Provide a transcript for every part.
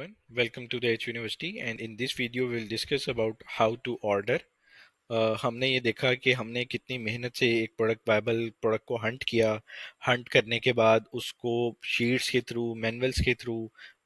everyone, welcome to the H University and in this video we'll discuss about how to order. हमने ये देखा कि हमने कितनी मेहनत से एक प्रोडक्ट वायबल प्रोडक्ट को हंट किया। हंट करने के बाद उसको शीट्स के थ्रू, मैनुअल्स के थ्रू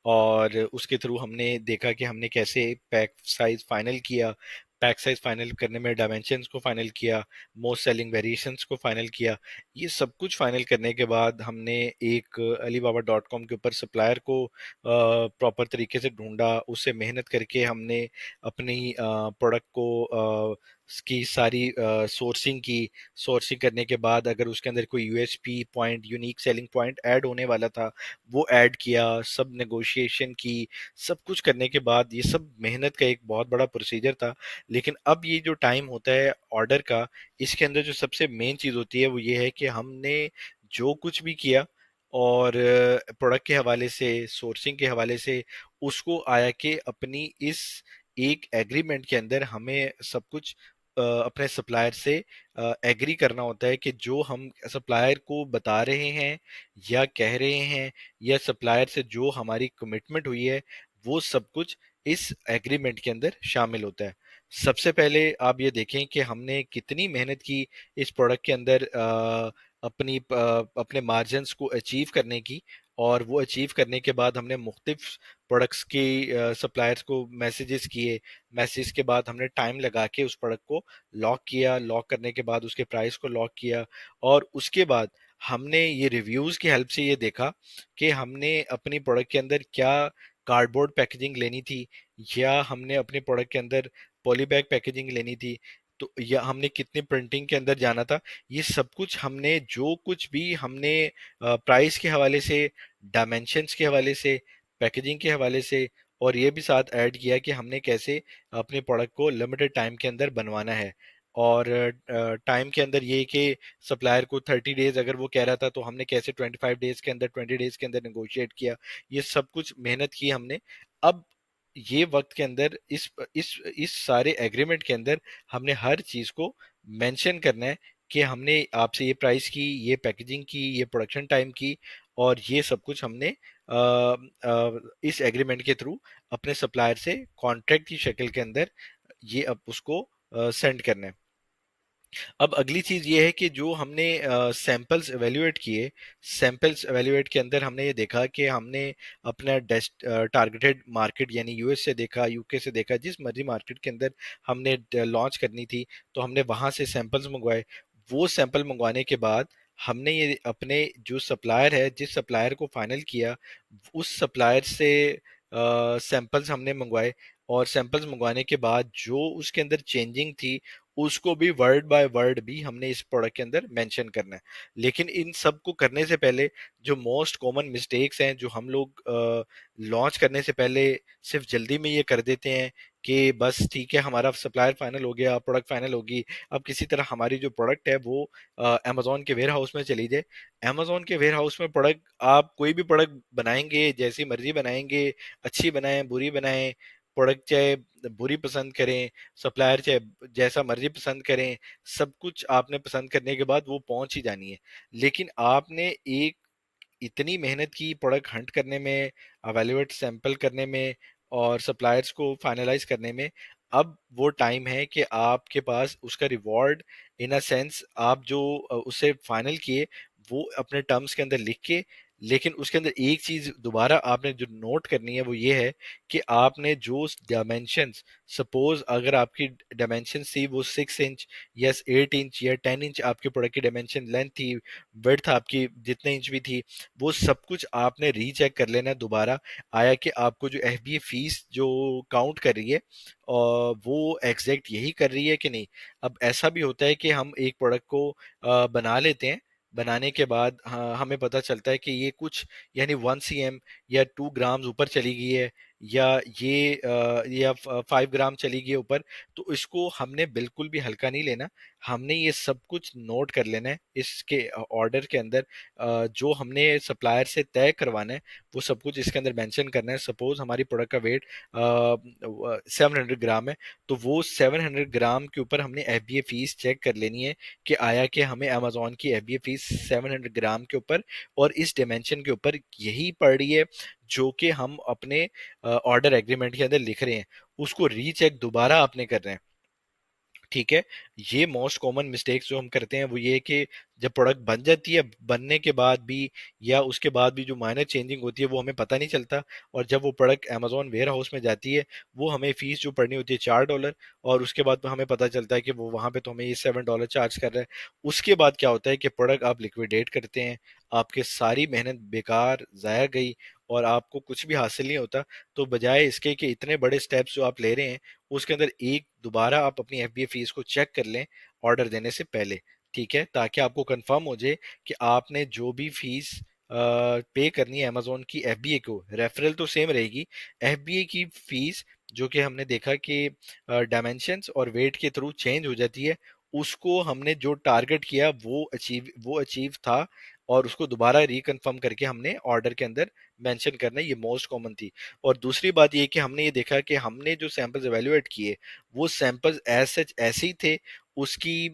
और उसके थ्रू हमने देखा कि हमने कैसे पैक साइज फाइनल किया। पैक साइज फाइनल करने में डायमेंशंस को फाइनल किया, मोस्ट सेलिंग वेरिएशंस को फाइनल किया। ये सब कुछ फाइनल करने के बाद हमने एक अलीबाबा डॉट कॉम के ऊपर सप्लायर को प्रॉपर तरीके से ढूंढा। उससे मेहनत करके हमने अपनी प्रोडक्ट को की सारी सोर्सिंग की। सोर्सिंग करने के बाद अगर उसके अंदर कोई USP point, unique selling point add होने वाला था, वो ऐड किया। सब नेगोशिएशन की। सब कुछ करने के बाद ये सब मेहनत का एक बहुत बड़ा प्रोसीजर था। लेकिन अब ये जो टाइम होता है ऑर्डर का, इसके अंदर जो सबसे मेन चीज़ होती है वो ये है कि हमने जो कुछ भी किया और प्रोडक्ट के हवाले से, सोर्सिंग के हवाले से, उसको आया कि अपनी इस एक एग्रीमेंट के अंदर हमें सब कुछ अपने सप्लायर से एग्री करना होता है कि जो हम सप्लायर को बता रहे हैं या कह रहे हैं या सप्लायर से जो हमारी कमिटमेंट हुई है, वो सब कुछ इस एग्रीमेंट के अंदर शामिल होता है। सबसे पहले आप ये देखें कि हमने कितनी मेहनत की इस प्रोडक्ट के अंदर अपने मार्जिन्स को अचीव करने की। और वो अचीव करने के बाद हमने मुख्तलिफ प्रोडक्ट्स की सप्लायर्स को मैसेजेस किए। मैसेज के बाद हमने टाइम लगा के उस प्रोडक्ट को लॉक किया। लॉक करने के बाद उसके प्राइस को लॉक किया। और उसके बाद हमने ये रिव्यूज की हेल्प से ये देखा कि हमने अपनी प्रोडक्ट के अंदर क्या कार्डबोर्ड पैकेजिंग लेनी थी या हमने अपने प्रोडक्ट के अंदर पॉलीबैग पैकेजिंग लेनी थी, तो या हमने कितनी प्रिंटिंग के अंदर जाना था। ये सब कुछ हमने, जो कुछ भी हमने प्राइस के हवाले से, डायमेंशंस के हवाले से, पैकेजिंग के हवाले से, और ये भी साथ ऐड किया कि हमने कैसे अपने प्रोडक्ट को लिमिटेड टाइम के अंदर बनवाना है। और टाइम के अंदर ये कि सप्लायर को 30 डेज अगर वो कह रहा था, तो हमने कैसे 25 डेज के अंदर, 20 डेज के अंदर नेगोशिएट किया। ये सब कुछ मेहनत की हमने। अब ये वक्त के अंदर इस सारे एग्रीमेंट के अंदर हमने हर चीज को मेंशन करना है कि हमने आपसे ये प्राइस की, ये पैकेजिंग की, ये प्रोडक्शन टाइम की, और ये सब कुछ हमने इस एग्रीमेंट के थ्रू अपने सप्लायर से कॉन्ट्रैक्ट की शक्ल के अंदर ये अब उसको सेंड करना है। अब अगली चीज ये है कि जो हमने सैंपल्स एवेल्युएट किए, सैंपल्स एवेल्युएट के अंदर हमने ये देखा कि हमने अपना टारगेटेड मार्केट यानी यूएस से देखा, यूके से देखा, जिस मर्जी मार्केट के अंदर हमने लॉन्च करनी थी, तो हमने वहां से सैंपल्स मंगवाए। वो सैंपल मंगवाने के बाद हमने ये अपने जो सप्लायर है, जिस सप्लायर को फाइनल किया, उस सप्लायर से सैंपल्स हमने मंगवाए। और सैंपल्स मंगवाने के बाद जो उसके अंदर चेंजिंग थी, उसको भी वर्ड बाय वर्ड भी हमने इस प्रोडक्ट के अंदर मेंशन करना है। लेकिन इन सब को करने से पहले जो मोस्ट कॉमन मिस्टेक्स हैं, जो हम लोग लॉन्च करने से पहले सिर्फ जल्दी में ये कर देते हैं कि बस ठीक है, हमारा सप्लायर फाइनल हो गया, प्रोडक्ट फाइनल होगी, अब किसी तरह हमारी जो प्रोडक्ट है वो अमेजोन के वेयर हाउस में चली जाए। अमेजोन के वेयर हाउस में प्रोडक्ट, आप कोई भी प्रोडक्ट बनाएंगे, जैसी मर्जी बनाएंगे, अच्छी बनाएं, बुरी बनाएं, प्रोडक्ट चाहे बुरी पसंद करें, सप्लायर चाहे जैसा मर्जी पसंद करें, सब कुछ आपने पसंद करने के बाद वो पहुंच ही जानी है। लेकिन आपने एक इतनी मेहनत की प्रोडक्ट हंट करने में, अवेल्युएट सैंपल करने में और सप्लायर्स को फाइनलाइज करने में। अब वो टाइम है कि आपके पास उसका रिवॉर्ड, इन अ सेंस, आप जो उसे फाइनल किए वो अपने टर्म्स के अंदर लिख के। लेकिन उसके अंदर एक चीज दोबारा आपने जो नोट करनी है वो ये है कि आपने जो डायमेंशंस, सपोज अगर आपकी डायमेंशन थी वो 6 इंच या 8 इंच या 10 इंच आपके प्रोडक्ट की डायमेंशन लेंथ थी, विड्थ आपकी जितने इंच भी थी, वो सब कुछ आपने रीचेक कर लेना है दोबारा। आया कि आपको जो एफबीए फीस जो काउंट कर रही है वो एग्जैक्ट यही कर रही है कि नहीं। अब ऐसा भी होता है कि हम एक प्रोडक्ट को बना लेते हैं, बनाने के बाद हमें पता चलता है कि ये कुछ यानी 1 cm या 2 ग्राम ऊपर चली गई है, या ये या 5 ग्राम चली गई है ऊपर। तो इसको हमने बिल्कुल भी हल्का नहीं लेना। हमने ये सब कुछ नोट कर लेना है इसके ऑर्डर के अंदर। जो हमने सप्लायर से तय करवाना है वो सब कुछ इसके अंदर मेंशन करना है। सपोज हमारी प्रोडक्ट का वेट 700 ग्राम है, तो वो 700 ग्राम के ऊपर हमने एफबीए फीस चेक कर लेनी है कि आया कि हमें अमेजोन की एफबीए फीस 700 ग्राम के ऊपर और इस डायमेंशन के ऊपर यही पड़ रही है जो कि हम अपने ऑर्डर एग्रीमेंट के अंदर लिख रहे हैं, उसको रीचेक दोबारा आपने करना है। ठीक है। ये मोस्ट कॉमन मिस्टेक्स जो हम करते हैं वो ये है कि जब प्रोडक्ट बन जाती है, बनने के बाद भी या उसके बाद भी जो माइनर चेंजिंग होती है वो हमें पता नहीं चलता, और जब वो प्रोडक्ट अमेजोन वेयर हाउस में जाती है, वो हमें फीस जो पड़नी होती है $4, और उसके बाद हमें पता चलता है कि वो वहां पे तो हमें ये $7 चार्ज कर रहा है। उसके बाद क्या होता है कि प्रोडक्ट आप लिक्विडेट करते हैं, आपके सारी मेहनत बेकार जाया गई, और आपको कुछ भी हासिल नहीं होता। तो बजाय इसके कि इतने बड़े स्टेप्स जो आप ले रहे हैं, उसके अंदर एक दोबारा आप अपनी एफबीए फीस को चेक कर लें ऑर्डर देने से पहले। ठीक है, ताकि आपको कंफर्म हो जाए कि आपने जो भी फीस पे करनी है अमेजोन की एफबीए को, रेफरल तो सेम रहेगी, एफबीए की फीस जो कि हमने देखा कि डायमेंशंस और वेट के थ्रू चेंज हो जाती है, उसको हमने जो टारगेट किया वो अचीव था, और उसको दोबारा रिकन्फर्म करके हमने ऑर्डर के अंदर मेंशन करना, ये मोस्ट कॉमन थी। और दूसरी बात ये कि हमने ये देखा कि हमने जो सैंपल्स एवेल्युएट किए, वो सैंपल्स एज सच ऐसे ही थे, उसकी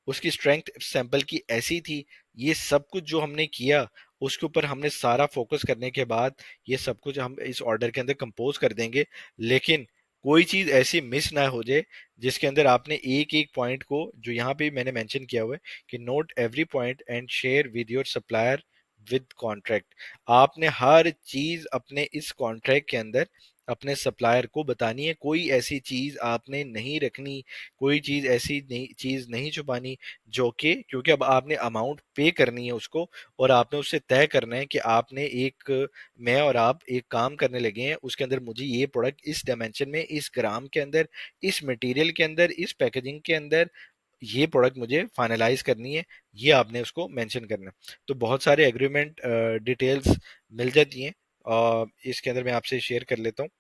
उसकी स्ट्रेंथ सैंपल की ऐसी थी। ये सब कुछ जो हमने किया, उसके ऊपर हमने सारा फोकस करने के बाद ये सब कुछ हम इस ऑर्डर के अंदर कंपोज कर देंगे। लेकिन कोई चीज ऐसी मिस ना हो जाए जिसके अंदर आपने एक एक पॉइंट को, जो यहाँ पे मैंने मेंशन किया हुआ है कि note every point and share with your supplier with contract, आपने हर चीज अपने इस कॉन्ट्रैक्ट के अंदर अपने सप्लायर को बतानी है। कोई ऐसी चीज आपने नहीं रखनी, कोई चीज ऐसी नहीं, चीज नहीं छुपानी जो कि, क्योंकि अब आपने अमाउंट पे करनी है उसको, और आपने उससे तय करना है कि आपने एक, मैं और आप एक काम करने लगे हैं, उसके अंदर मुझे ये प्रोडक्ट इस डायमेंशन में, इस ग्राम के अंदर, इस मटेरियल के अंदर, इस पैकेजिंग के अंदर ये प्रोडक्ट मुझे फाइनलाइज करनी है, ये आपने उसको मेंशन करना है। तो बहुत सारे एग्रीमेंट डिटेल्स मिल जाती हैं, इसके अंदर मैं आपसे शेयर कर लेता हूँ।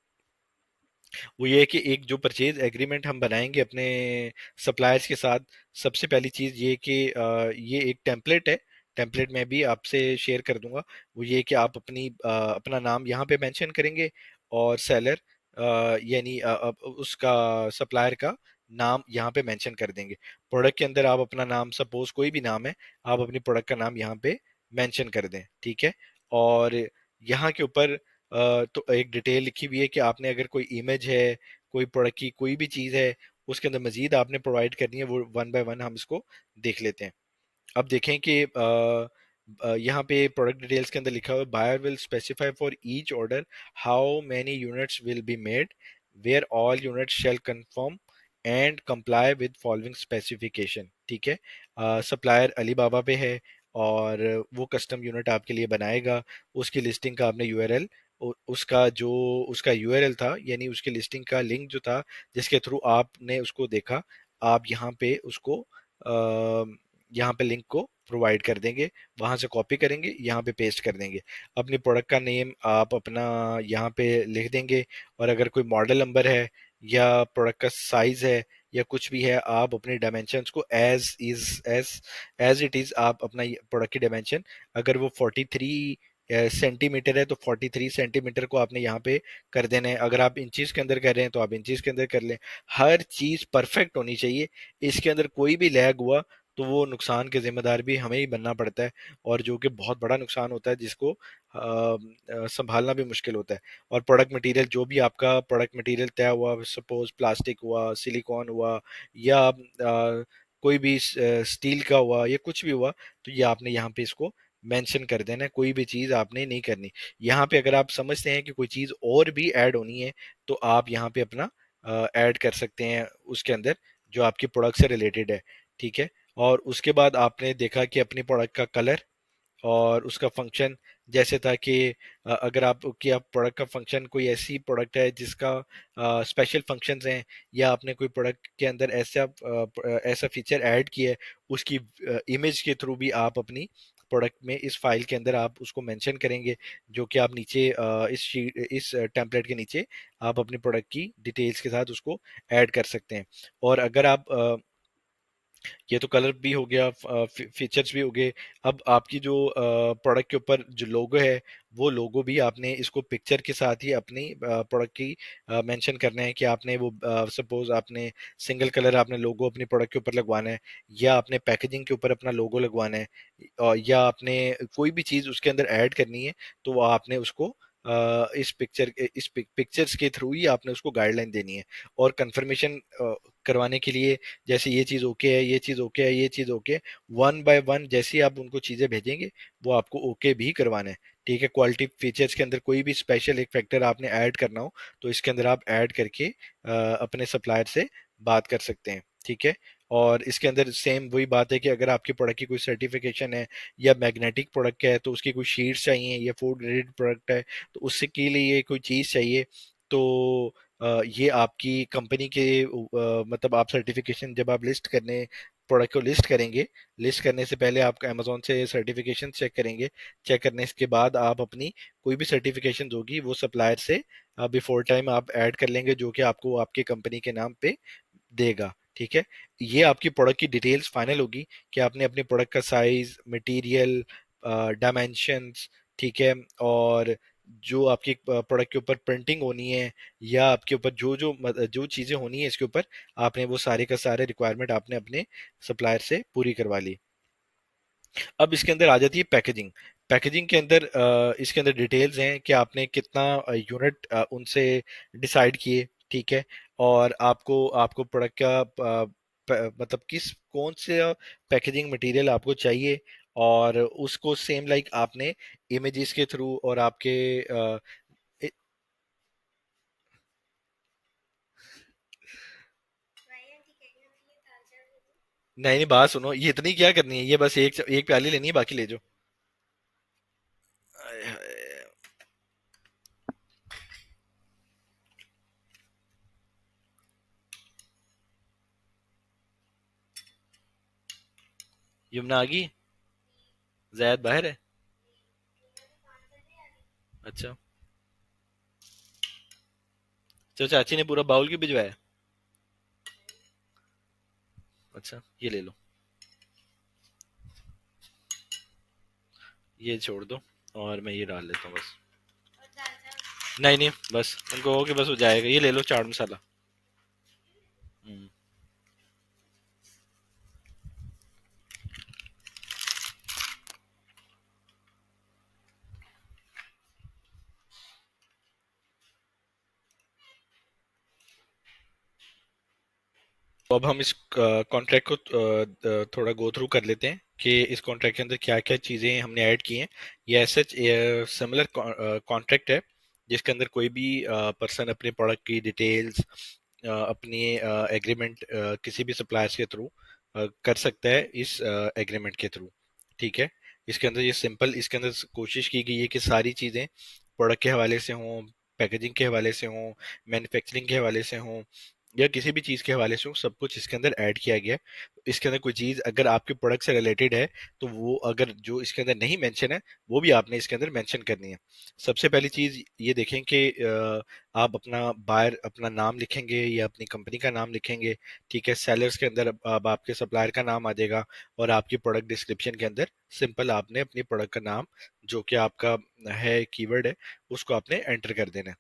वो ये है कि एक जो परचेज एग्रीमेंट हम बनाएंगे अपने सप्लायर्स के साथ, सबसे पहली चीज़ ये कि ये एक टेम्पलेट है, टेम्पलेट मैं भी आपसे शेयर कर दूंगा। वो ये कि आप अपना नाम यहाँ पे मेंशन करेंगे, और सेलर यानी उसका सप्लायर का नाम यहाँ पे मेंशन कर देंगे। प्रोडक्ट के अंदर आप अपना नाम, सपोज कोई भी नाम है, आप अपनी प्रोडक्ट का नाम यहाँ पे मेंशन कर दें। ठीक है। और यहाँ के ऊपर तो एक डिटेल लिखी हुई है कि आपने अगर कोई इमेज है, कोई प्रोडक्ट की कोई भी चीज़ है, उसके अंदर मजीद आपने प्रोवाइड करनी है, वो वन बाय वन हम इसको देख लेते हैं। अब देखें कि यहाँ पे प्रोडक्ट डिटेल्स के अंदर लिखा हुआ है, buyer will specify for each order how many units will be made, where all units shall conform and comply with following specification. ठीक है। सप्लायर अली बाबा पे है, और वो कस्टम यूनिट आपके लिए बनाएगा। उसकी लिस्टिंग का आपने यूआरएल, उसका जो उसका यूआरएल था, यानी उसकी लिस्टिंग का लिंक जो था जिसके थ्रू आपने उसको देखा, आप यहाँ पे उसको यहाँ पे लिंक को प्रोवाइड कर देंगे, वहां से कॉपी करेंगे, यहाँ पे पेस्ट कर देंगे। अपनी प्रोडक्ट का नेम आप अपना यहाँ पे लिख देंगे, और अगर कोई मॉडल नंबर है या प्रोडक्ट का साइज है या कुछ भी है, आप अपने डायमेंशंस को एज इट इज आप अपना प्रोडक्ट की डायमेंशन, अगर वो 43 सेंटीमीटर है तो 43 सेंटीमीटर को आपने यहाँ पे कर देना है। अगर आप इंचीज के अंदर कर रहे हैं तो आप इंचीज के अंदर कर लें। हर चीज परफेक्ट होनी चाहिए। इसके अंदर कोई भी लैग हुआ तो वो नुकसान के जिम्मेदार भी हमें ही बनना पड़ता है, और जो कि बहुत बड़ा नुकसान होता है, जिसको संभालना भी मुश्किल होता है। और प्रोडक्ट मटेरियल, जो भी आपका प्रोडक्ट मटेरियल तय हुआ, सपोज प्लास्टिक हुआ, सिलिकॉन हुआ, या कोई भी स्टील का हुआ, या कुछ भी हुआ, तो ये आपने यहाँ पे इसको मेंशन कर देना है। कोई भी चीज़ आपने नहीं करनी। यहाँ पे अगर आप समझते हैं कि कोई चीज़ और भी ऐड होनी है, तो आप यहाँ पे अपना ऐड कर सकते हैं उसके अंदर, जो आपकी प्रोडक्ट से रिलेटेड है। ठीक है। और उसके बाद आपने देखा कि अपनी प्रोडक्ट का कलर और उसका फंक्शन, जैसे था कि अगर आप प्रोडक्ट का फंक्शन, कोई ऐसी प्रोडक्ट है जिसका स्पेशल फंक्शंस हैं, या आपने कोई प्रोडक्ट के अंदर ऐसा फीचर ऐड किया है, उसकी इमेज के थ्रू भी आप अपनी प्रोडक्ट में इस फाइल के अंदर आप उसको मेंशन करेंगे, जो कि आप नीचे इस टेम्पलेट के नीचे आप अपनी प्रोडक्ट की डिटेल्स के साथ उसको ऐड कर सकते हैं। और अगर आप ये तो कलर भी हो गया, फीचर्स भी हो गए। अब आपकी जो प्रोडक्ट के ऊपर जो लोगो है, वो लोगो भी आपने इसको पिक्चर के साथ ही अपनी प्रोडक्ट की मेंशन करना है कि आपने वो, सपोज आपने सिंगल कलर आपने लोगो अपनी प्रोडक्ट के ऊपर लगवाना है, या आपने पैकेजिंग के ऊपर अपना लोगो लगवाना है, और या आपने कोई भी चीज़ उसके अंदर ऐड करनी है, तो वो आपने उसको इस पिक्चर्स के थ्रू ही आपने उसको गाइडलाइन देनी है। और कंफर्मेशन करवाने के लिए, जैसे ये चीज़ ओके है, ये चीज़ ओके है, ये चीज़ ओके, वन बाय वन जैसे ही आप उनको चीज़ें भेजेंगे वो आपको ओके भी करवाना है। ठीक है, क्वालिटी फीचर्स के अंदर कोई भी स्पेशल एक फैक्टर आपने ऐड करना हो तो इसके अंदर आप ऐड करके अपने सप्लायर से बात कर सकते हैं। ठीक है, और इसके अंदर सेम वही बात है कि अगर आपके प्रोडक्ट की कोई सर्टिफिकेशन है या मैग्नेटिक प्रोडक्ट है तो उसकी कोई शीट्स चाहिए, या फूड ग्रेडेड प्रोडक्ट है तो उससे के लिए कोई चीज़ चाहिए, तो ये आपकी कंपनी के मतलब आप सर्टिफिकेशन जब आप लिस्ट करने प्रोडक्ट को लिस्ट करेंगे, लिस्ट करने से पहले आप अमेजोन से सर्टिफिकेशन चेक करेंगे। चेक करने के बाद आप अपनी कोई भी सर्टिफिकेशन होगी वो सप्लायर से बिफोर टाइम आप ऐड कर लेंगे, जो कि आपको आपके कंपनी के नाम पे देगा। ठीक है, ये आपकी प्रोडक्ट की डिटेल्स फाइनल होगी कि आपने अपने प्रोडक्ट का साइज, मटेरियल, डायमेंशंस, ठीक है, और जो आपकी प्रोडक्ट के ऊपर प्रिंटिंग होनी है, या आपके ऊपर जो जो जो चीज़ें होनी है इसके ऊपर, आपने वो सारे का सारे रिक्वायरमेंट आपने अपने सप्लायर से पूरी करवा ली। अब इसके अंदर आ जाती है पैकेजिंग। पैकेजिंग के अंदर इसके अंदर डिटेल्स हैं कि आपने कितना यूनिट उनसे डिसाइड किए। ठीक है, और आपको आपको प्रोडक्ट का मतलब किस कौन से पैकेजिंग मटेरियल आपको चाहिए, और उसको सेम लाइक आपने इमेजेस के थ्रू और आपके ए- नहीं नहीं, बात सुनो, ये इतनी क्या करनी है, ये बस एक एक प्याली लेनी है, बाकी ले जाओ। आय हाय। यमुना आ गई? जैद बाहर है? अच्छा, तो चाची ने पूरा बाउल क्यों भिजवाया? अच्छा, ये ले लो, ये छोड़ दो, और मैं ये डाल लेता हूँ बस। नहीं नहीं, बस उनको हो कि बस हो जाएगा, ये ले लो चाट मसाला। हम्म। तो अब हम इस कॉन्ट्रैक्ट को थोड़ा गो थ्रू कर लेते हैं कि इस कॉन्ट्रैक्ट के अंदर क्या क्या चीज़ें हमने ऐड की हैं। ये ऐसा सिमिलर कॉन्ट्रैक्ट है जिसके अंदर कोई भी पर्सन अपने प्रोडक्ट की डिटेल्स अपनी एग्रीमेंट किसी भी सप्लायर्स के थ्रू कर सकता है इस एग्रीमेंट के थ्रू। ठीक है, इसके अंदर ये सिंपल, इसके अंदर कोशिश की गई है कि सारी चीज़ें प्रोडक्ट के हवाले से हों, पैकेजिंग के हवाले से हों, मैन्युफैक्चरिंग के हवाले से हों, या किसी भी चीज़ के हवाले से हो, सब कुछ इसके अंदर ऐड किया गया है। इसके अंदर कोई चीज़ अगर आपके प्रोडक्ट से रिलेटेड है तो वो अगर जो इसके अंदर नहीं मेंशन है वो भी आपने इसके अंदर मेंशन करनी है। सबसे पहली चीज़ ये देखें कि आप अपना बायर अपना नाम लिखेंगे या अपनी कंपनी का नाम लिखेंगे। ठीक है, सेलर्स के अंदर अब आपके सप्लायर का नाम आ जाएगा, और आपकी प्रोडक्ट डिस्क्रिप्शन के अंदर सिंपल आपने अपनी प्रोडक्ट का नाम जो कि आपका है कीवर्ड है उसको आपने एंटर कर देना है।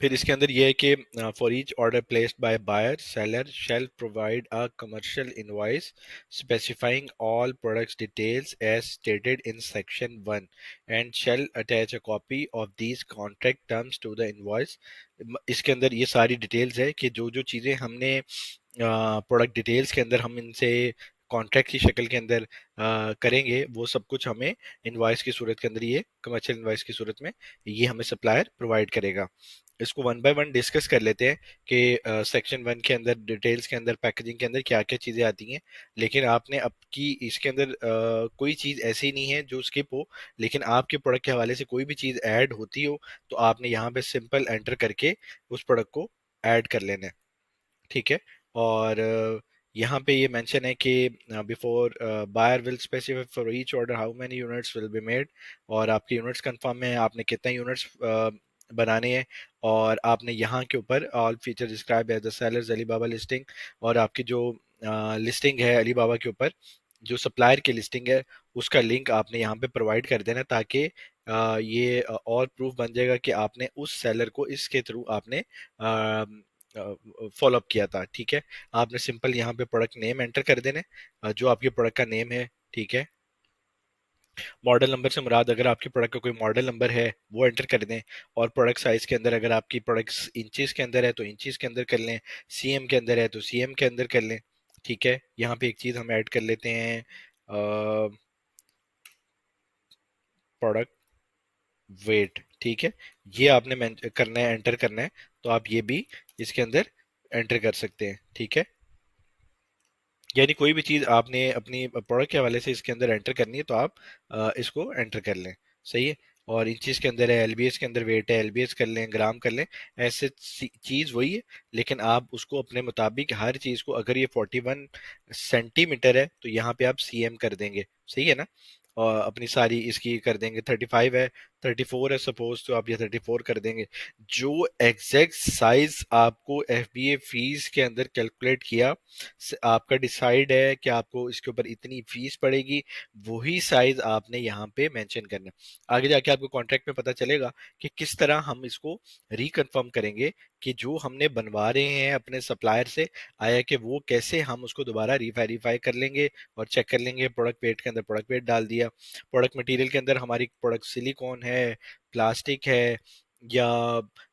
फिर इसके अंदर ये है कि for each order placed by buyer seller shall provide a commercial invoice specifying all products details as stated in section 1 and shall attach a copy of these contract terms to the invoice. इसके अंदर ये सारी details है कि जो जो चीज़ें हमने प्रोडक्ट डिटेल्स के अंदर हम इनसे कॉन्ट्रैक्ट की शक्ल के अंदर करेंगे वो सब कुछ हमें इनवॉइस की सूरत के अंदर, ये कमर्शियल इनवॉइस की सूरत में ये हमें सप्लायर प्रोवाइड करेगा। इसको वन बाय वन डिस्कस कर लेते हैं कि सेक्शन 1 के अंदर डिटेल्स के अंदर पैकेजिंग के अंदर क्या क्या चीज़ें आती हैं। लेकिन आपने अब की इसके अंदर कोई चीज़ ऐसी नहीं है जो स्किप हो, लेकिन आपके प्रोडक्ट के हवाले से कोई भी चीज़ ऐड होती हो तो आपने यहाँ पे सिंपल एंटर करके उस प्रोडक्ट को ऐड कर लेना है। ठीक है, और यहाँ पे ये मेंशन है कि before buyer will specify for each order how many units will be made, और आपके यूनिट्स कंफर्म है आपने कितने यूनिट्स बनाने हैं, और आपने यहाँ के ऊपर all feature describe as the sellers Alibaba listing, और आपकी जो लिस्टिंग है अलीबाबा के ऊपर, जो सप्लायर की लिस्टिंग है उसका लिंक आपने यहाँ पे प्रोवाइड कर देना, ताकि ये और प्रूफ बन जाएगा कि आपने उस सेलर को इसके थ्रू आपने फॉलो अप किया था। ठीक है, आपने सिंपल यहाँ पे प्रोडक्ट नेम एंटर कर देना है, जो आपके प्रोडक्ट का नेम है। ठीक है, मॉडल नंबर से मुराद अगर आपकी प्रोडक्ट का कोई मॉडल नंबर है वो एंटर कर दें, और प्रोडक्ट साइज के अंदर अगर आपकी प्रोडक्ट इंचेस के अंदर है तो इंचेस के अंदर कर लें, सीएम के अंदर है तो सीएम के अंदर कर लें। ठीक है, यहाँ पे एक चीज हम ऐड कर लेते हैं, प्रोडक्ट वेट। ठीक है, ये आपने करना है, एंटर करना है, तो आप ये भी इसके अंदर एंटर कर सकते हैं। ठीक है, यानी कोई भी चीज आपने अपनी प्रोडक्ट के हवाले से इसके अंदर एंटर करनी है तो आप इसको एंटर कर लें। सही है, और इंचेस के अंदर है, एलबीएस के अंदर वेट है, एलबीएस कर लें, ग्राम कर लें। ऐसे चीज वही है, लेकिन आप उसको अपने मुताबिक हर चीज को, अगर ये 41 सेंटीमीटर है तो यहाँ पे आप सीएम कर देंगे। सही है ना, और अपनी सारी इसकी कर देंगे, 35 है, 34 है सपोज, तो आप ये 34 कर देंगे। जो एग्जैक्ट साइज आपको एफबीए फीस के अंदर कैलकुलेट किया, आपका डिसाइड है कि आपको इसके ऊपर इतनी फीस पड़ेगी, वही साइज आपने यहाँ पे मेंशन करना है। आगे जाके आपको कॉन्ट्रैक्ट में पता चलेगा कि किस तरह हम इसको रिकन्फर्म करेंगे कि जो हमने बनवा रहे हैं अपने सप्लायर से, आया कि वो कैसे हम उसको दोबारा रीवेरीफाई कर लेंगे और चेक कर लेंगे। प्रोडक्ट पेट के अंदर प्रोडक्ट पेट डाल दिया, प्रोडक्ट मटेरियल के अंदर हमारी प्रोडक्ट सिलिकॉन है, प्लास्टिक है, या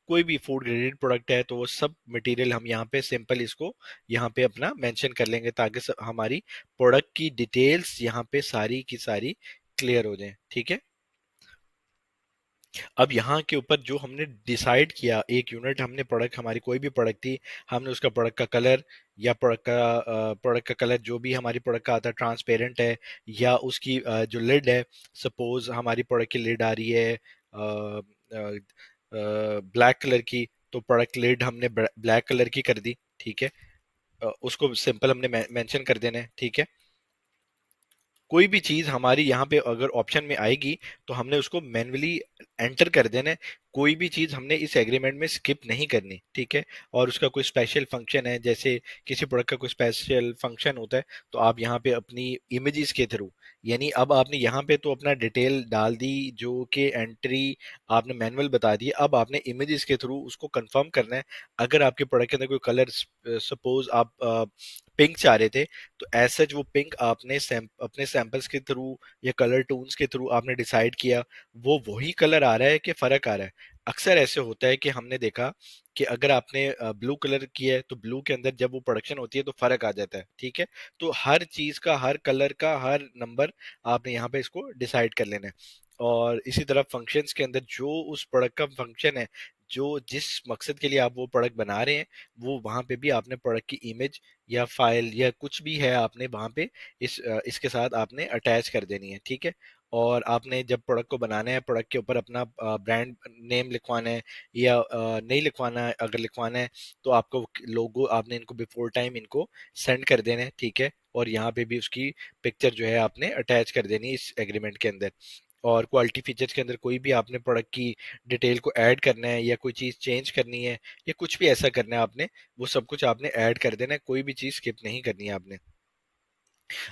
कोई भी फूड ग्रेडेड प्रोडक्ट है, तो वो सब मटेरियल हम यहाँ पे सिंपल इसको यहाँ पे अपना मेंशन कर लेंगे, ताकि हमारी प्रोडक्ट की डिटेल्स यहाँ पे सारी की सारी क्लियर हो जाए। ठीक है, अब यहाँ के ऊपर जो हमने डिसाइड किया, एक यूनिट हमने प्रोडक्ट, हमारी कोई भी प्रोडक्ट थी, हमने उसका प्रोडक्ट का कलर, या प्रोडक्ट का कलर जो भी हमारी प्रोडक्ट का आता है ट्रांसपेरेंट है, या उसकी जो लिड है, सपोज हमारी प्रोडक्ट की लिड आ रही है ब्लैक कलर की, तो प्रोडक्ट लिड हमने ब्लैक कलर की कर दी। ठीक है, उसको सिंपल हमने मेंशन कर देना है। ठीक है, कोई भी चीज हमारी यहाँ पे अगर ऑप्शन में आएगी तो हमने उसको मैन्युअली एंटर कर देना है। कोई भी चीज हमने इस एग्रीमेंट में स्किप नहीं करनी। ठीक है, और उसका कोई स्पेशल फंक्शन है, जैसे किसी प्रोडक्ट का कोई स्पेशल फंक्शन होता है, तो आप यहाँ पे अपनी इमेजेस के थ्रू, यानी अब आपने यहाँ पे तो अपना डिटेल डाल दी, जो कि एंट्री आपने मैनुअल बता दी, अब आपने इमेजेस के थ्रू उसको कंफर्म करना है। अगर आपके प्रोडक्ट के अंदर कोई कलर, सपोज आप पिंक चाह रहे थे, तो एज सच वो पिंक आपने अपने सैंपल्स के थ्रू या कलर टून्स के थ्रू आपने डिसाइड किया, वो वही कलर आ रहा है कि फर्क आ रहा है। अक्सर ऐसे होता है कि हमने देखा कि अगर आपने ब्लू कलर किया है तो ब्लू के अंदर जब वो प्रोडक्शन होती है तो फर्क आ जाता है। ठीक है, तो हर चीज का, हर कलर का, हर नंबर आपने यहाँ पे इसको डिसाइड कर लेना है। और इसी तरह फंक्शंस के अंदर जो उस प्रोडक्ट का फंक्शन है, जो जिस मकसद के लिए आप वो प्रोडक्ट बना रहे हैं, वो वहां पे भी आपने प्रोडक्ट की इमेज या फाइल या कुछ भी है आपने वहां पे इसके साथ आपने अटैच कर देनी है। ठीक है, और आपने जब प्रोडक्ट को बनाना है, प्रोडक्ट के ऊपर अपना ब्रांड नेम लिखवाना है या नहीं लिखवाना है, अगर लिखवाना है तो आपको लोगो आपने इनको बिफोर टाइम इनको सेंड कर देना है। ठीक है, और यहाँ पे भी उसकी पिक्चर जो है आपने अटैच कर देनी है इस एग्रीमेंट के अंदर। और क्वालिटी फीचर्स के अंदर कोई भी आपने प्रोडक्ट की डिटेल को ऐड करना है या कोई चीज़ चेंज करनी है या कुछ भी ऐसा करना है आपने, वो सब कुछ आपने ऐड कर देना है, कोई भी चीज़ स्किप नहीं करनी है आपने।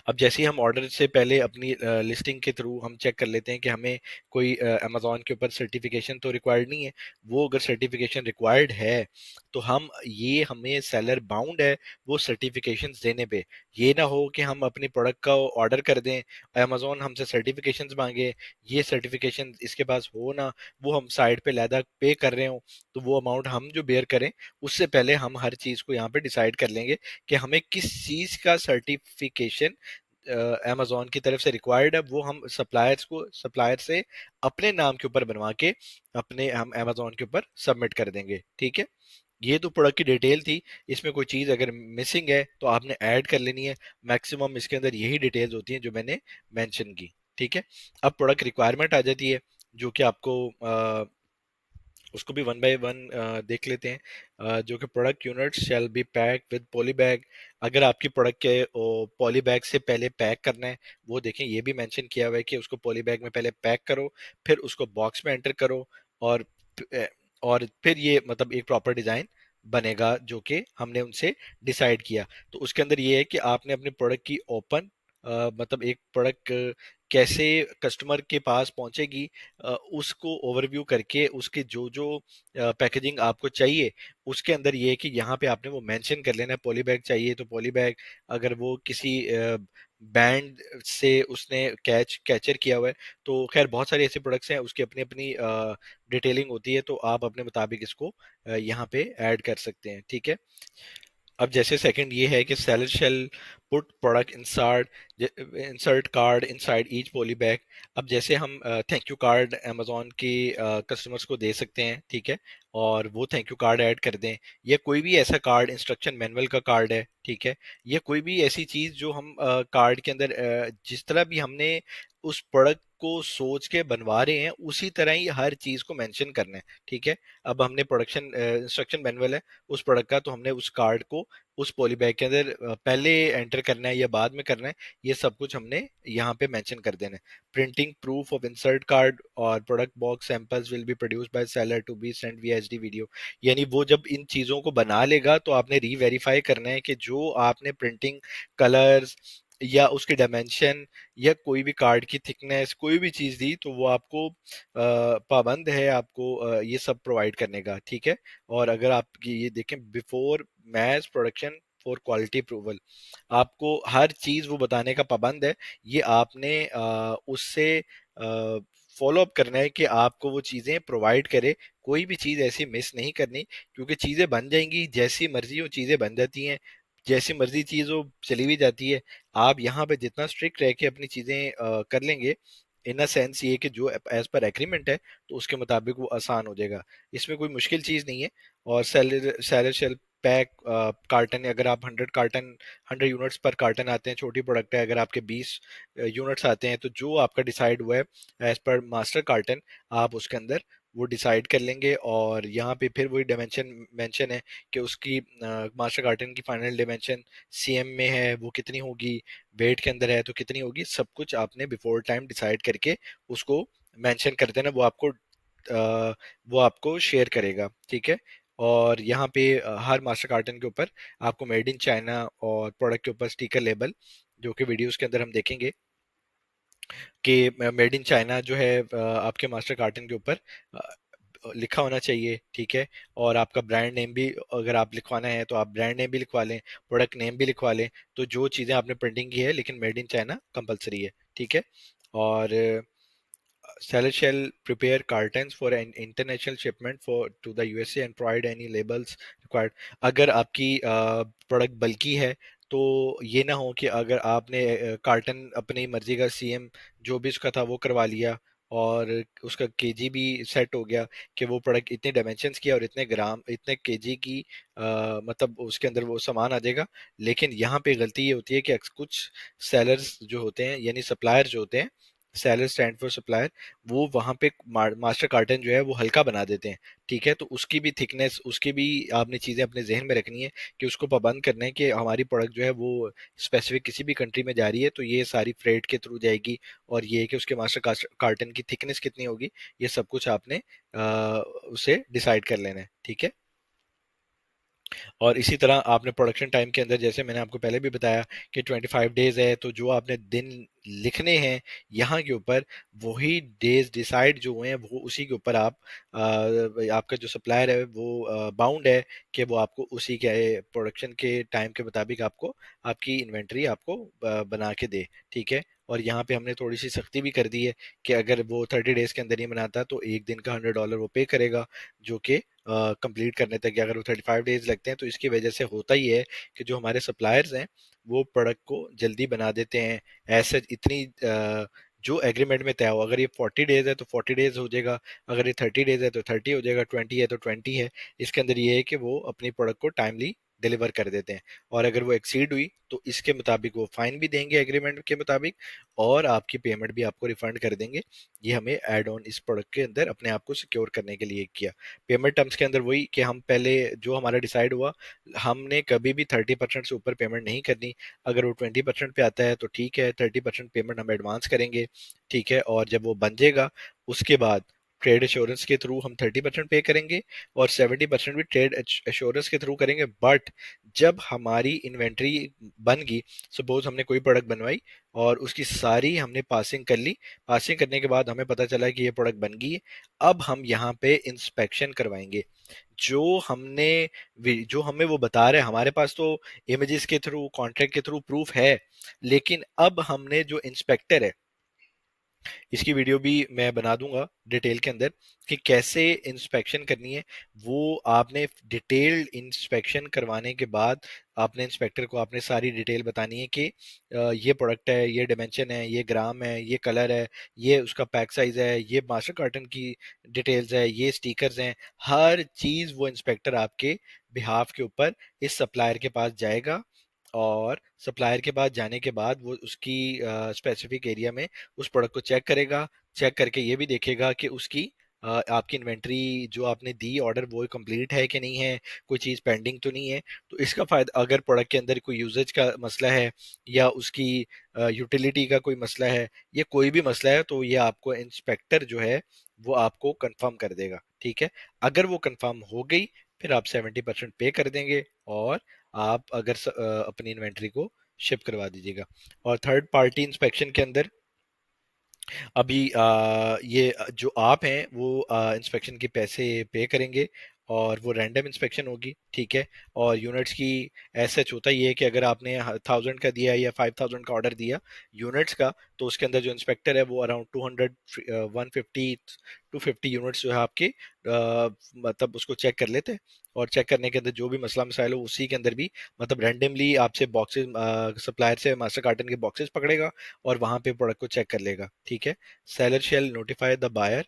अब जैसे ही हम ऑर्डर से पहले अपनी लिस्टिंग के थ्रू हम चेक कर लेते हैं कि हमें कोई अमेजोन के ऊपर सर्टिफिकेशन तो रिक्वायर्ड नहीं है, वो अगर सर्टिफिकेशन रिक्वायर्ड है तो हम ये, हमें सेलर बाउंड है वो सर्टिफिकेशन देने पे। ये ना हो कि हम अपनी प्रोडक्ट का ऑर्डर कर दें, अमेजोन हमसे सर्टिफिकेशन मांगे, ये सर्टिफिकेशन इसके पास हो ना, वो हम साइड पे लैदा पे कर रहे हो, तो वो अमाउंट हम जो बेयर करें उससे पहले हम हर चीज़ को यहाँ पे डिसाइड कर लेंगे कि हमें किस चीज़ का सर्टिफिकेशन अमेजोन की तरफ से रिक्वायर्ड है, वो हम सप्लायर से अपने नाम के ऊपर बनवा के अपने हम अमेजोन के ऊपर सबमिट कर देंगे। ठीक है, ये तो प्रोडक्ट की डिटेल थी। इसमें कोई चीज़ अगर मिसिंग है तो आपने ऐड कर लेनी है। मैक्सिमम इसके अंदर यही डिटेल्स होती हैं जो मैंने मेंशन की। ठीक है, अब प्रोडक्ट रिक्वायरमेंट आ जाती है, जो कि आपको उसको भी वन बाय वन देख लेते हैं। जो कि product unit shall be pack with poly bag. अगर आपकी प्रोडक्ट के पॉली बैग से पहले पैक करना है, वो देखें ये भी मेंशन किया हुआ है कि उसको पॉली बैग में पहले पैक करो, फिर उसको बॉक्स में एंटर करो, और अ, और फिर ये मतलब एक प्रॉपर डिजाइन बनेगा जो कि हमने उनसे डिसाइड किया। तो उसके अंदर ये है कि आपने अपनी प्रोडक्ट की ओपन मतलब एक प्रोडक्ट कैसे कस्टमर के पास पहुंचेगी, उसको ओवरव्यू करके उसके जो जो पैकेजिंग आपको चाहिए उसके अंदर ये है कि यहाँ पे आपने वो मेंशन कर लेना है। पॉली बैग चाहिए तो पॉली बैग, अगर वो किसी बैंड से उसने कैचर किया हुआ है, तो खैर बहुत सारे ऐसे प्रोडक्ट्स हैं उसकी अपनी अपनी डिटेलिंग होती है, तो आप अपने मुताबिक इसको यहाँ पे ऐड कर सकते हैं, ठीक है। अब जैसे सेकंड ये है कि seller shall put product insert card inside each poly bag. अब जैसे हम थैंक यू कार्ड अमेजोन के कस्टमर्स को दे सकते हैं, ठीक है, और वो थैंक यू कार्ड ऐड कर दें, या कोई भी ऐसा कार्ड इंस्ट्रक्शन मैनुअल का कार्ड है, ठीक है, या कोई भी ऐसी चीज जो हम कार्ड के अंदर जिस तरह भी हमने उस प्रोडक्ट को सोच के बनवा रहे हैं उसी तरह ही हर चीज को मेंशन करना है, ठीक है। अब हमने प्रोडक्शन इंस्ट्रक्शन मैनुअल है उस प्रोडक्ट का, तो हमने उस कार्ड को उस पॉली बैग के अंदर पहले एंटर करना है या बाद में करना है, ये सब कुछ हमने यहाँ पे मेंशन कर देना है। Printing proof of insert card और product box samples will be produced by seller to be sent via HD video. यानी वो जब इन चीजों को बना लेगा तो आपने रीवेरीफाई करना है कि जो आपने प्रिंटिंग कलर्स या उसकी डायमेंशन या कोई भी कार्ड की थिकनेस कोई भी चीज दी तो वो आपको पाबंद है आपको ये सब प्रोवाइड करने का, ठीक है। और अगर आप ये देखें before mass production for quality approval, आपको हर चीज वो बताने का पाबंद है। ये आपने उससे फॉलो अप करना है कि आपको वो चीजें प्रोवाइड करे, कोई भी चीज ऐसी मिस नहीं करनी, क्योंकि चीजें बन जाएंगी जैसी मर्जी वो चीजें बन जाती हैं, जैसी मर्जी चीज वो चली भी जाती है। आप यहाँ पे जितना स्ट्रिक्ट रह के अपनी चीजें कर लेंगे, इन अ सेंस ये कि जो एज पर एग्रीमेंट है तो उसके मुताबिक वो आसान हो जाएगा, इसमें कोई मुश्किल चीज नहीं है। और सेलर शेल पैक कार्टन, अगर आप 100 कार्टन 100 यूनिट्स पर कार्टन आते हैं, छोटी प्रोडक्ट है, अगर आपके 20 यूनिट्स आते हैं तो जो आपका डिसाइड हुआ है एज पर मास्टर कार्टन आप उसके अंदर वो डिसाइड कर लेंगे। और यहाँ पे फिर वही डायमेंशन मेंशन है कि उसकी मास्टर कार्टन की फाइनल डायमेंशन सीएम में है वो कितनी होगी, वेट के अंदर है तो कितनी होगी, सब कुछ आपने बिफोर टाइम डिसाइड करके उसको मेंशन कर देना। वो आपको शेयर करेगा, ठीक है। और यहाँ पे हर मास्टर कार्टन के ऊपर आपको मेड इन चाइना और प्रोडक्ट के ऊपर स्टिकर लेबल, जो कि वीडियोस के अंदर हम देखेंगे कि मेड इन चाइना जो है आपके मास्टर कार्टन के ऊपर लिखा होना चाहिए, ठीक है। और आपका ब्रांड नेम भी अगर आप लिखवाना है तो आप ब्रांड नेम भी लिखवा लें, प्रोडक्ट नेम भी लिखवा लें, तो जो चीज़ें आपने प्रिंटिंग की है लेकिन मेड इन चाइना कंपलसरी है, ठीक है। और seller shall prepare cartons for an international shipment for to the USA and provide any labels required। अगर आपकी प्रोडक्ट बल्कि है तो ये ना हो कि अगर आपने कार्टन अपनी मर्जी का सीएम जो भी उसका था वो करवा लिया और उसका केजी भी सेट हो गया कि वो प्रोडक्ट इतने डायमेंशंस की है और इतने ग्राम इतने केजी की मतलब उसके अंदर वो सामान आ जाएगा। लेकिन यहाँ पे गलती ये होती है कि कुछ सेलर्स जो होते हैं यानी सप्लायर जो होते हैं, सेलर स्टैंड फॉर सप्लायर, वो वहां पे मास्टर कार्टन जो है वो हल्का बना देते हैं, ठीक है। तो उसकी भी थिकनेस उसकी भी आपने चीजें अपने जहन में रखनी है कि उसको पाबंद करना है कि हमारी प्रोडक्ट जो है वो स्पेसिफिक किसी भी कंट्री में जा रही है तो ये सारी फ्रेट के थ्रू जाएगी, और ये है कि उसके मास्टर कार्टन की थिकनेस कितनी होगी, ये सब कुछ आपने उसे डिसाइड कर लेना है, ठीक है। और इसी तरह आपने प्रोडक्शन टाइम के अंदर जैसे मैंने आपको पहले भी बताया कि 25 डेज है, तो जो आपने दिन लिखने हैं यहाँ के ऊपर वही डेज डिसाइड जो हुए हैं वो उसी के ऊपर आप आपका जो सप्लायर है वो बाउंड है कि वो आपको उसी के प्रोडक्शन के टाइम के मुताबिक आपको आपकी इन्वेंट्री आपको बना के दे, ठीक है। और यहाँ पे हमने थोड़ी सी सख्ती भी कर दी है कि अगर वो 30 डेज के अंदर नहीं बनाता तो 1 दिन का $100 वो पे करेगा, जो कि कंप्लीट करने तक। अगर वो 35 डेज लगते हैं तो इसकी वजह से होता ही है कि जो हमारे सप्लायर्स हैं वो प्रोडक्ट को जल्दी बना देते हैं। ऐसे इतनी जो एग्रीमेंट में तय हो, अगर ये 40 डेज है तो 40 डेज हो जाएगा, अगर ये 30 डेज है तो 30 हो जाएगा, 20 है तो 20 है। इसके अंदर ये है कि वो अपनी प्रोडक्ट को टाइमली डिलीवर कर देते हैं। और अगर वो एक्सीड हुई तो इसके मुताबिक वो फाइन भी देंगे एग्रीमेंट के मुताबिक, और आपकी पेमेंट भी आपको रिफंड कर देंगे। ये हमें एड ऑन इस प्रोडक्ट के अंदर अपने आप को सिक्योर करने के लिए किया। पेमेंट टर्म्स के अंदर वही कि हम पहले जो हमारा डिसाइड हुआ, हमने कभी भी 30% से ऊपर पेमेंट नहीं करनी। अगर वो 20% पे आता है तो ठीक है, 30% पेमेंट हम एडवांस करेंगे, ठीक है। और जब वो बन जाएगा उसके बाद ट्रेड एश्योरेंस के थ्रू हम 30% पे करेंगे और 70% भी ट्रेड एश्योरेंस के थ्रू करेंगे। बट जब हमारी इन्वेंट्री बन गई, सपोज हमने कोई प्रोडक्ट बनवाई और उसकी सारी हमने पासिंग कर ली, पासिंग करने के बाद हमें पता चला कि ये प्रोडक्ट बन गई है, अब हम यहाँ पे इंस्पेक्शन करवाएंगे। जो हमने जो हमें वो बता रहे हैं, हमारे पास तो इमेजेस के थ्रू, कॉन्ट्रैक्ट के थ्रू प्रूफ है, लेकिन अब हमने जो इंस्पेक्टर है, इसकी वीडियो भी मैं बना दूंगा डिटेल के अंदर कि कैसे इंस्पेक्शन करनी है। वो आपने डिटेल्ड इंस्पेक्शन करवाने के बाद आपने इंस्पेक्टर को आपने सारी डिटेल बतानी है कि ये प्रोडक्ट है, ये डिमेंशन है, ये ग्राम है, ये कलर है, ये उसका पैक साइज है, ये मास्टर कार्टन की डिटेल्स है, ये स्टिकर्स हैं। हर चीज वो इंस्पेक्टर आपके बिहाफ के ऊपर इस सप्लायर के पास जाएगा, और सप्लायर के पास जाने के बाद वो उसकी स्पेसिफिक एरिया में उस प्रोडक्ट को चेक करेगा। चेक करके ये भी देखेगा कि उसकी आपकी इन्वेंट्री जो आपने दी ऑर्डर वो कंप्लीट है कि नहीं है, कोई चीज़ पेंडिंग तो नहीं है। तो इसका फायदा, अगर प्रोडक्ट के अंदर कोई यूजेज का मसला है या उसकी यूटिलिटी का कोई मसला है या कोई भी मसला है, तो ये आपको इंस्पेक्टर जो है वो आपको कंफर्म कर देगा। ठीक है, अगर वो कंफर्म हो गई, फिर आप 70% पे कर देंगे और आप अगर अपनी इन्वेंट्री को शिप करवा दीजिएगा। और थर्ड पार्टी इंस्पेक्शन के अंदर अभी ये जो आप हैं वो इंस्पेक्शन के पैसे पे करेंगे और वो रैंडम इंस्पेक्शन होगी। ठीक है, और यूनिट्स की ऐसा होता ही है कि अगर आपने 1000 का दिया या 5000 का ऑर्डर दिया यूनिट्स का, तो उसके अंदर जो इंस्पेक्टर है वो अराउंड 200 150 250 यूनिट्स जो है आपके मतलब उसको चेक कर लेते हैं। और चेक करने के अंदर जो भी मसला मसाइल हो उसी के अंदर भी मतलब रैंडमली आपसे बॉक्सेस, सप्लायर से मास्टर कार्टन के बॉक्सेस पकड़ेगा और वहां पे प्रोडक्ट को चेक कर लेगा। ठीक है, seller shall notify the buyer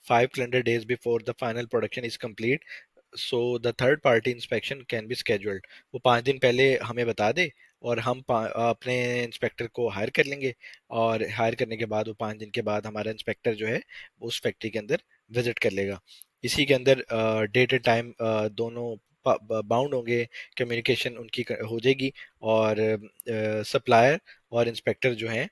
5 calendar days before the final production is complete, so the third party inspection can be scheduled। वो 5 दिन पहले हमें बता दे और हम अपने इंस्पेक्टर को हायर कर लेंगे, और हायर करने के बाद वो 5 दिन के बाद हमारा इंस्पेक्टर जो है वो उस फैक्ट्री के अंदर विजिट कर लेगा। इसी के अंदर डेट एंड टाइम दोनों बाउंड होंगे, कम्युनिकेशन उनकी हो जाएगी, और सप्लायर और इंस्पेक्टर जो हैं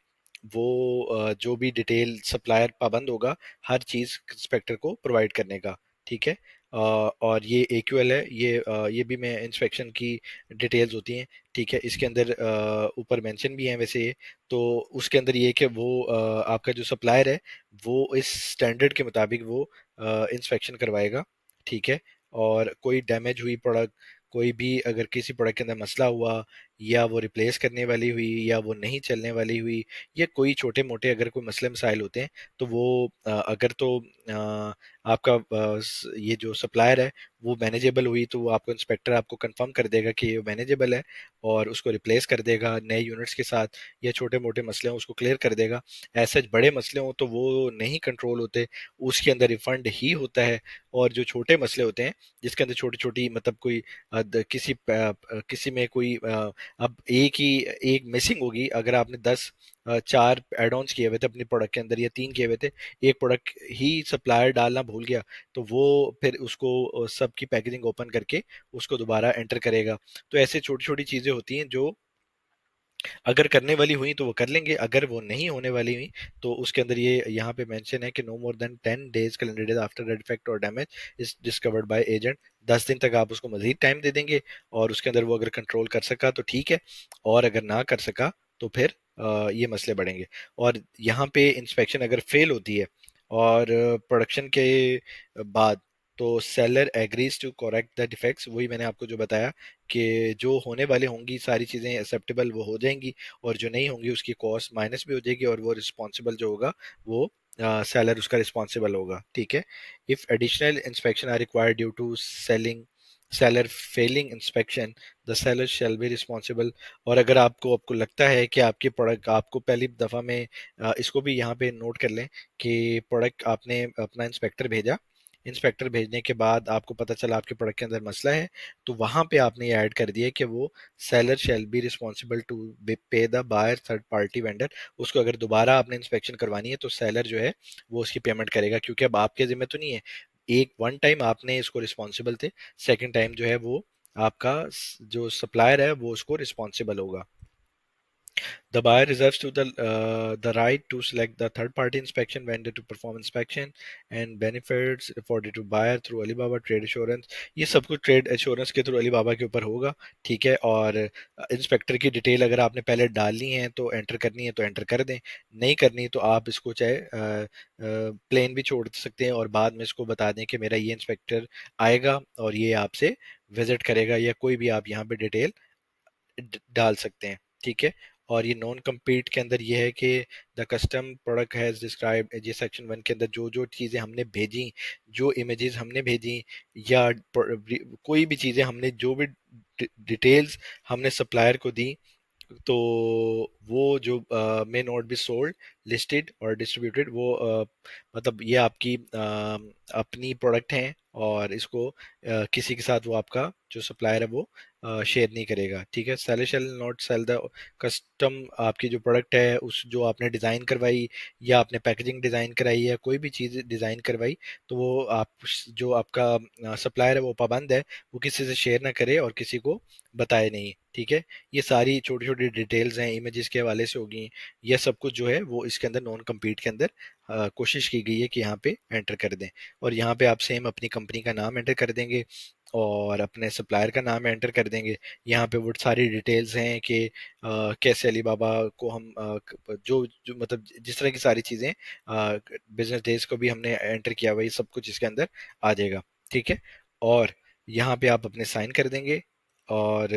वो जो भी डिटेल सप्लायर पाबंद होगा हर चीज़ इंस्पेक्टर को प्रोवाइड करने का। ठीक है, और ये AQL है, ये भी मैं इंस्पेक्शन की डिटेल्स होती हैं। ठीक है, इसके अंदर ऊपर मेंशन भी है वैसे ये, तो उसके अंदर ये कि वो आपका जो सप्लायर है वो इस स्टैंडर्ड के मुताबिक वो इंस्पेक्शन करवाएगा। ठीक है, और कोई डैमेज हुई प्रोडक्ट, कोई भी अगर किसी प्रोडक्ट के अंदर मसला हुआ, या वो रिप्लेस करने वाली हुई, या वो नहीं चलने वाली हुई, या कोई छोटे मोटे अगर कोई मसले मसाइल होते हैं, तो वो अगर तो आपका ये जो सप्लायर है वो मैनेजेबल हुई, तो वो आपको इंस्पेक्टर आपको कंफर्म कर देगा कि ये मैनेजेबल है और उसको रिप्लेस कर देगा नए यूनिट्स के साथ। या छोटे मोटे मसले हों उसको क्लियर कर देगा। ऐसे बड़े मसले हों तो वो नहीं कंट्रोल होते, उसके अंदर रिफंड ही होता है। और जो छोटे मसले होते हैं जिसके अंदर छोटी छोटी मतलब कोई किसी में कोई अब एक मिसिंग होगी, अगर आपने 4 एड ऑन्स किए हुए थे अपने प्रोडक्ट के अंदर या 3 किए हुए थे, एक प्रोडक्ट ही सप्लायर डालना भूल गया, तो वो फिर उसको सबकी पैकेजिंग ओपन करके उसको दोबारा एंटर करेगा। तो ऐसे छोटी छोटी चीजें होती हैं जो अगर करने वाली हुई तो वो कर लेंगे, अगर वो नहीं होने वाली हुई तो उसके अंदर ये यहाँ पे मेंशन है कि no more than 10 days calendar days after the defect और damage is discovered by agent. 10 दिन तक आप उसको मजीद टाइम दे देंगे, और उसके अंदर वो अगर कंट्रोल कर सका तो ठीक है, और अगर ना कर सका तो फिर ये मसले बढ़ेंगे। और यहाँ पे इंस्पेक्शन अगर फेल होती है और प्रोडक्शन के बाद, तो seller agrees to correct the defects, वही मैंने आपको जो बताया कि जो होने वाले होंगी सारी चीज़ें एक्सेप्टेबल वो हो जाएंगी, और जो नहीं होंगी उसकी कॉस्ट माइनस भी हो जाएगी, और वो रिस्पॉन्सिबल जो होगा वो सेलर उसका रिस्पॉन्सिबल होगा। ठीक है, if additional inspection are required due to seller failing inspection, the seller shall be responsible. और अगर आपको आपको लगता है कि आपके प्रोडक्ट आपको पहली दफ़ा में इसको भी यहाँ पे नोट कर लें कि प्रोडक्ट आपने अपना इंस्पेक्टर भेजा, इंस्पेक्टर भेजने के बाद आपको पता चला आपके प्रोडक्ट के अंदर मसला है, तो वहां पे आपने ये ऐड कर दिया कि वो seller shall be responsible to pay the buyer third party vendor. उसको अगर दोबारा आपने इंस्पेक्शन करवानी है तो सेलर जो है वो उसकी पेमेंट करेगा, क्योंकि अब आपके जिम्मे तो नहीं है। एक वन टाइम आपने इसको रिस्पॉन्सिबल थे, सेकेंड टाइम जो है वो आपका जो सप्लायर है वो उसको रिस्पॉन्सिबल होगा। The buyer reserves to the right to select the third party inspection vendor to perform inspection and benefits afforded to buyer through Alibaba Trade Assurance. ये सब कुछ ट्रेड एश्योरेंस के थ्रू अलीबाबा के ऊपर होगा, ठीक है। और इंस्पेक्टर की डिटेल अगर आपने पहले डालनी है तो एंटर करनी है तो एंटर कर दें, नहीं करनी तो आप इसको चाहे प्लेन भी छोड़ सकते हैं और बाद में इसको बता दें कि मेरा ये इंस्पेक्टर आएगा और ये आपसे विजिट करेगा, या कोई भी आप यहाँ पे डिटेल डाल सकते हैं, ठीक है। और ये नॉन कम्पीट के अंदर ये है कि the custom product has described, ये सेक्शन 1 के अंदर जो जो चीज़ें हमने भेजी, जो इमेजेस हमने भेजी, या कोई भी चीज़ें हमने जो भी डिटेल्स हमने सप्लायर को दी, तो वो जो may not be sold, listed और डिस्ट्रीब्यूटेड, वो मतलब ये आपकी अपनी प्रोडक्ट हैं और इसको किसी के साथ वो आपका जो सप्लायर है वो शेयर नहीं करेगा, ठीक है। Seller shall not sell the custom, आपकी जो प्रोडक्ट है उस जो आपने डिज़ाइन करवाई या आपने पैकेजिंग डिज़ाइन कराई या कोई भी चीज़ डिज़ाइन करवाई, तो वो आप जो आपका सप्लायर है वो पाबंद है वो किसी से शेयर ना करे और किसी को बताए नहीं, ठीक है। ये सारी छोटी छोटी डिटेल्स हैं इमेजेस के हवाले से होगी, यह सब कुछ जो है वो इसके अंदर नॉन कम्पीट के अंदर कोशिश की गई है कि यहाँ पे एंटर कर दें। और यहाँ पे आप सेम अपनी कंपनी का नाम एंटर कर देंगे और अपने सप्लायर का नाम एंटर कर देंगे। यहाँ पे वो सारी डिटेल्स हैं कि कैसे अलीबाबा को हम जो जो मतलब जिस तरह की सारी चीज़ें बिजनेस डेज को भी हमने एंटर किया हुआ, ये सब कुछ इसके अंदर आ जाएगा, ठीक है। और यहाँ पे आप अपने साइन कर देंगे और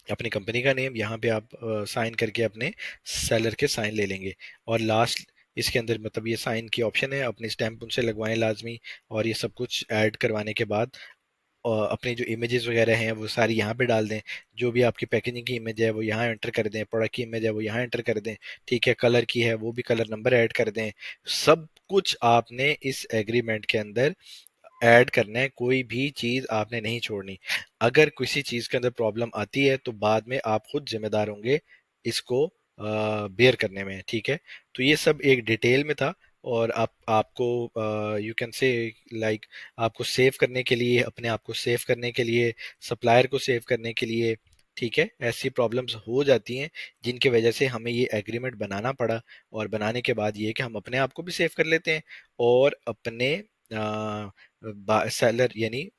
अपनी कंपनी का नेम यहाँ पे आप साइन करके अपने सेलर के साइन ले लेंगे। और लास्ट इसके अंदर मतलब ये साइन की ऑप्शन है, अपनी स्टैंप उनसे लगवाएं लाजमी। और ये सब कुछ ऐड करवाने के बाद अपनी जो इमेजेस वगैरह हैं वो सारी यहाँ पे डाल दें। जो भी आपकी पैकेजिंग की इमेज है वो यहाँ एंटर कर दें, प्रोडक्ट की इमेज है वो यहाँ एंटर कर दें, ठीक है। कलर की है वो भी कलर नंबर ऐड कर दें। सब कुछ आपने इस एग्रीमेंट के अंदर ऐड करना है, कोई भी चीज आपने नहीं छोड़नी। अगर किसी चीज के अंदर प्रॉब्लम आती है तो बाद में आप खुद जिम्मेदार होंगे इसको बेयर करने में, ठीक है। तो ये सब एक डिटेल में था। और आपको यू कैन से लाइक आपको सेव करने के लिए, अपने आप को सेव करने के लिए, सप्लायर को सेव करने के लिए, ठीक है, ऐसी प्रॉब्लम्स हो जाती हैं जिनकी वजह से हमें ये एग्रीमेंट बनाना पड़ा। और बनाने के बाद ये है कि हम अपने आप को भी सेव कर लेते हैं और अपने सेलर यानी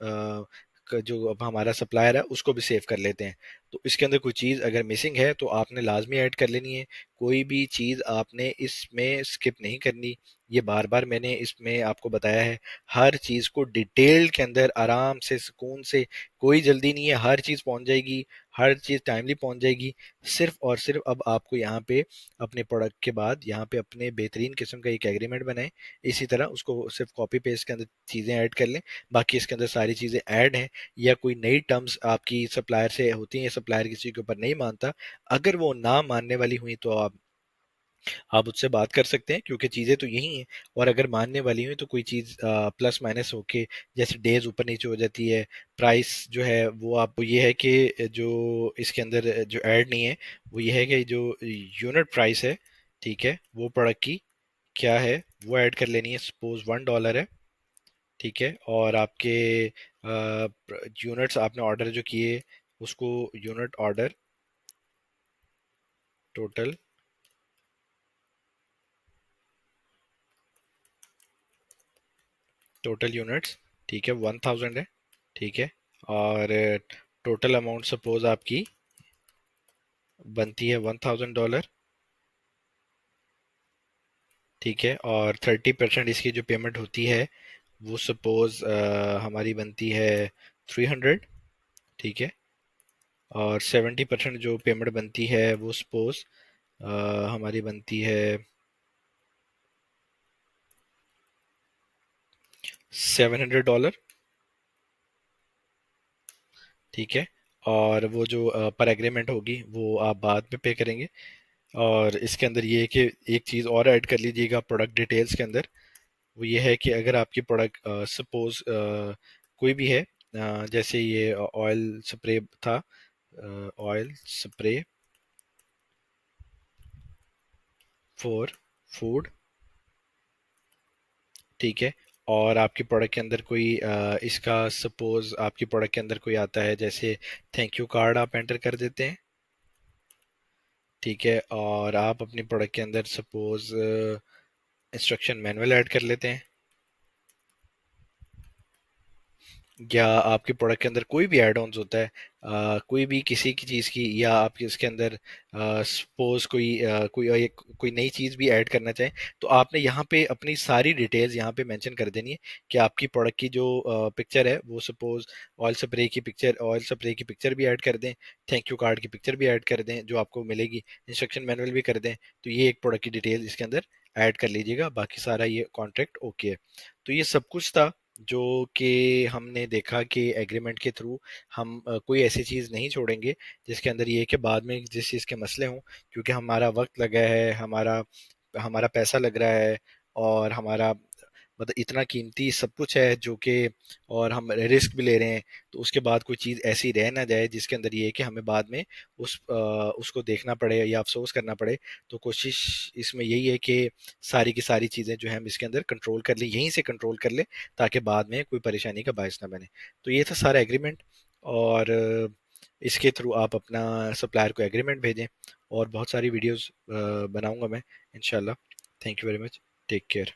जो अब हमारा सप्लायर है उसको भी सेव कर लेते हैं। तो इसके अंदर कोई चीज़ अगर मिसिंग है तो आपने लाजमी ऐड कर लेनी है, कोई भी चीज़ आपने इसमें स्किप नहीं करनी। ये बार बार मैंने इसमें आपको बताया है, हर चीज़ को डिटेल के अंदर आराम से सुकून से, कोई जल्दी नहीं है, हर चीज़ पहुंच जाएगी, हर चीज़ टाइमली पहुंच जाएगी। सिर्फ और सिर्फ अब आपको यहाँ पे अपने प्रोडक्ट के बाद यहाँ पे अपने बेहतरीन किस्म का एक एग्रीमेंट बनाएं, इसी तरह उसको सिर्फ कॉपी पेस्ट के अंदर चीज़ें ऐड कर लें। बाकी इसके अंदर सारी चीज़ें ऐड हैं। या कोई नई टर्म्स आपकी सप्लायर से होती हैं, सप्लायर किसी के ऊपर नहीं मानता, अगर वो ना मानने वाली हुई तो आप उससे बात कर सकते हैं क्योंकि चीज़ें तो यही हैं। और अगर मानने वाली हुई तो कोई चीज़ प्लस माइनस होके जैसे डेज ऊपर नीचे हो जाती है, प्राइस जो है वो आप, ये है कि जो इसके अंदर जो ऐड नहीं है वो ये है कि जो यूनिट प्राइस है, ठीक है, वो प्रोडक्ट की क्या है वो ऐड कर लेनी है। सपोज $1 है, ठीक है। और आपके यूनिट्स आपने ऑर्डर जो किए उसको unit order total, total units, ठीक है, 1000 है, ठीक है। और टोटल अमाउंट सपोज आपकी बनती है $1000, ठीक है। और 30% इसकी जो पेमेंट होती है वो सपोज हमारी बनती है 300, ठीक है। और 70% जो पेमेंट बनती है वो सपोज हमारी बनती है $700, ठीक है। और वो जो पर एग्रीमेंट होगी वो आप बाद में पे करेंगे। और इसके अंदर ये है कि एक चीज़ और ऐड कर लीजिएगा प्रोडक्ट डिटेल्स के अंदर, वो ये है कि अगर आपकी प्रोडक्ट सपोज कोई भी है, जैसे ये ऑयल स्प्रे था, ऑयल स्प्रे फॉर फूड, ठीक है। और आपकी प्रोडक्ट के अंदर कोई इसका सपोज आपकी प्रोडक्ट के अंदर कोई आता है जैसे थैंक यू कार्ड आप एंटर कर देते हैं, ठीक है, और आप अपनी प्रोडक्ट के अंदर सपोज इंस्ट्रक्शन मैनुअल ऐड कर लेते हैं, या आपके प्रोडक्ट के अंदर कोई भी एड ऑन्स होता है, कोई भी किसी की चीज़ की, या आपके इसके अंदर सपोज कोई नई चीज़ भी ऐड करना चाहें, तो आपने यहाँ पे अपनी सारी डिटेल्स यहाँ पे मेंशन कर देनी है कि आपकी प्रोडक्ट की जो पिक्चर है वो सपोज ऑयल स्प्रे की पिक्चर भी ऐड कर दें, थैंक यू कार्ड की पिक्चर भी ऐड कर दें जो आपको मिलेगी, इंस्ट्रक्शन मैनुअल भी कर दें। तो ये एक प्रोडक्ट की डिटेल इसके अंदर ऐड कर लीजिएगा, बाकी सारा ये कॉन्ट्रैक्ट ओके है। तो ये सब कुछ था जो कि हमने देखा कि एग्रीमेंट के थ्रू हम कोई ऐसी चीज़ नहीं छोड़ेंगे जिसके अंदर ये है कि बाद में जिस चीज़ के मसले हों, क्योंकि हमारा वक्त लगा है, हमारा हमारा पैसा लग रहा है, और हमारा मतलब इतना कीमती सब कुछ है जो कि, और हम रिस्क भी ले रहे हैं, तो उसके बाद कोई चीज़ ऐसी रह ना जाए जिसके अंदर ये है कि हमें बाद में उसको देखना पड़े या अफसोस करना पड़े। तो कोशिश इसमें यही है कि सारी की सारी चीज़ें जो है हम इसके अंदर कंट्रोल कर लें, यहीं से कंट्रोल कर लें, ताकि बाद में कोई परेशानी का बायस ना बने। तो ये था सारा एग्रीमेंट, और इसके थ्रू आप अपना सप्लायर को एग्रीमेंट भेजें, और बहुत सारी वीडियोस बनाऊंगा मैं इंशाल्लाह। Thank you very much. Take care.